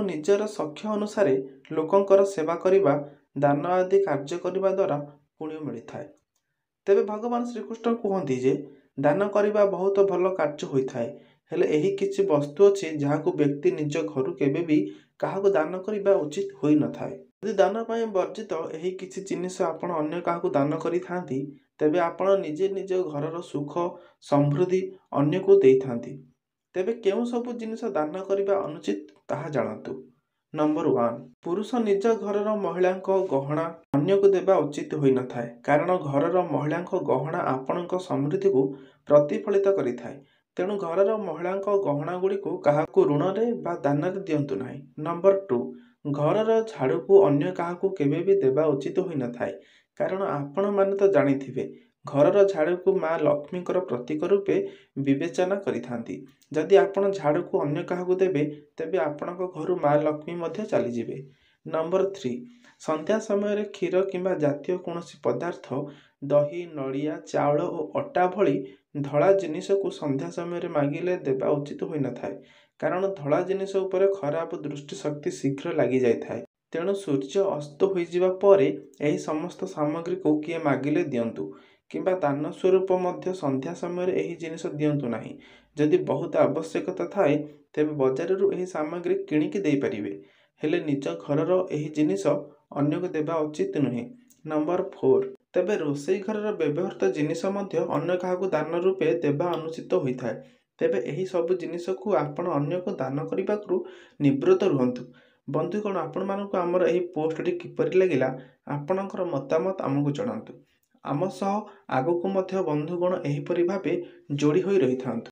ନିଜର ସଖ୍ୟ ଅନୁସାରେ ଲୋକଙ୍କର ସେବା କରିବା, ଦାନ ଆଦି କାର୍ଯ୍ୟ କରିବା ଦ୍ୱାରା ପୁଣ୍ୟ ମିଳିଥାଏ। ତେବେ ଭଗବାନ ଶ୍ରୀକୃଷ୍ଣ କୁହନ୍ତି ଯେ ଦାନ କରିବା ବହୁତ ଭଲ କାର୍ଯ୍ୟ ହୋଇଥାଏ, ହେଲେ ଏହି କିଛି ବସ୍ତୁ ଅଛି ଯାହାକୁ ବ୍ୟକ୍ତି ନିଜ ଘରୁ କେବେ ବି କାହାକୁ ଦାନ କରିବା ଉଚିତ ହୋଇନଥାଏ। ଯଦି ଦାନ ପାଇଁ ବର୍ଜିତ ଏହି କିଛି ଜିନିଷ ଆପଣ ଅନ୍ୟ କାହାକୁ ଦାନ କରିଥାନ୍ତି, ତେବେ ଆପଣ ନିଜେ ନିଜ ଘରର ସୁଖ ସମୃଦ୍ଧି ଅନ୍ୟକୁ ଦେଇଥାନ୍ତି। ତେବେ କେଉଁ ସବୁ ଜିନିଷ ଦାନ କରିବା ଅନୁଚିତ ତାହା ଜାଣନ୍ତୁ। ନମ୍ବର 1, ପୁରୁଷ ନିଜ ଘରର ମହିଳାଙ୍କ ଗହଣା ଅନ୍ୟକୁ ଦେବା ଉଚିତ ହୋଇନଥାଏ, କାରଣ ଘରର ମହିଳାଙ୍କ ଗହଣା ଆପଣଙ୍କ ସମୃଦ୍ଧିକୁ ପ୍ରତିଫଳିତ କରିଥାଏ। ତେଣୁ ଘରର ମହିଳାଙ୍କ ଗହଣା ଗୁଡ଼ିକୁ କାହାକୁ ଋଣରେ ବା ଦାନରେ ଦିଅନ୍ତୁ ନାହିଁ। ନମ୍ବର 2, ଘରର ଝାଡ଼ୁକୁ ଅନ୍ୟ କାହାକୁ କେବେ ବି ଦେବା ଉଚିତ ହୋଇନଥାଏ, କାରଣ ଆପଣମାନେ ତ ଜାଣିଥିବେ ଘରର ଝାଡ଼ୁକୁ ମା ଲକ୍ଷ୍ମୀଙ୍କର ପ୍ରତୀକ ରୂପେ ବିବେଚନା କରିଥାନ୍ତି। ଯଦି ଆପଣ ଝାଡ଼ୁକୁ ଅନ୍ୟ କାହାକୁ ଦେବେ, ତେବେ ଆପଣଙ୍କ ଘରୁ ମା ଲକ୍ଷ୍ମୀ ମଧ୍ୟ ଚାଲିଯିବେ। ନମ୍ବର 3, ସନ୍ଧ୍ୟା ସମୟରେ କ୍ଷୀର କିମ୍ବା ଜାତୀୟ କୌଣସି ପଦାର୍ଥ, ଦହି, ନଡ଼ିଆ, ଚାଉଳ ଓ ଅଟା ଭଳି ଧଳା ଜିନିଷକୁ ସନ୍ଧ୍ୟା ସମୟରେ ମାଗିଲେ ଦେବା ଉଚିତ ହୋଇନଥାଏ, କାରଣ ଧଳା ଜିନିଷ ଉପରେ ଖରାପ ଦୃଷ୍ଟି ଶକ୍ତି ଶୀଘ୍ର ଲାଗିଯାଇଥାଏ। ତେଣୁ ସୂର୍ଯ୍ୟ ଅସ୍ତ ହୋଇଯିବା ପରେ ଏହି ସମସ୍ତ ସାମଗ୍ରୀକୁ କିଏ ମାଗିଲେ ଦିଅନ୍ତୁ, କିମ୍ବା ଦାନ ସ୍ୱରୂପ ମଧ୍ୟ ସନ୍ଧ୍ୟା ସମୟରେ ଏହି ଜିନିଷ ଦିଅନ୍ତୁ ନାହିଁ। ଯଦି ବହୁତ ଆବଶ୍ୟକତା ଥାଏ, ତେବେ ବଜାରରୁ ଏହି ସାମଗ୍ରୀ କିଣିକି ଦେଇପାରିବେ, ହେଲେ ନିଜ ଘରର ଏହି ଜିନିଷ ଅନ୍ୟକୁ ଦେବା ଉଚିତ ନୁହେଁ। ନମ୍ବର 4, ତେବେ ରୋଷେଇ ଘରର ବ୍ୟବହୃତ ଜିନିଷ ମଧ୍ୟ ଅନ୍ୟ କାହାକୁ ଦାନ ରୂପେ ଦେବା ଅନୁଚିତ ହୋଇଥାଏ। ତେବେ ଏହି ସବୁ ଜିନିଷକୁ ଆପଣ ଅନ୍ୟକୁ ଦାନ କରିବାକୁ ନିବୃତ୍ତ ରୁହନ୍ତୁ। ବନ୍ଧୁଗଣ, ଆପଣମାନଙ୍କୁ ଆମର ଏହି ପୋଷ୍ଟଟି କିପରି ଲାଗିଲା, ଆପଣଙ୍କର ମତାମତ ଆମକୁ ଜଣାନ୍ତୁ। ଆମ ସହ ଆଗକୁ ମଧ୍ୟ ବନ୍ଧୁଗଣ ଏହିପରି ଭାବେ ଯୋଡ଼ି ହୋଇ ରହିଥାନ୍ତୁ।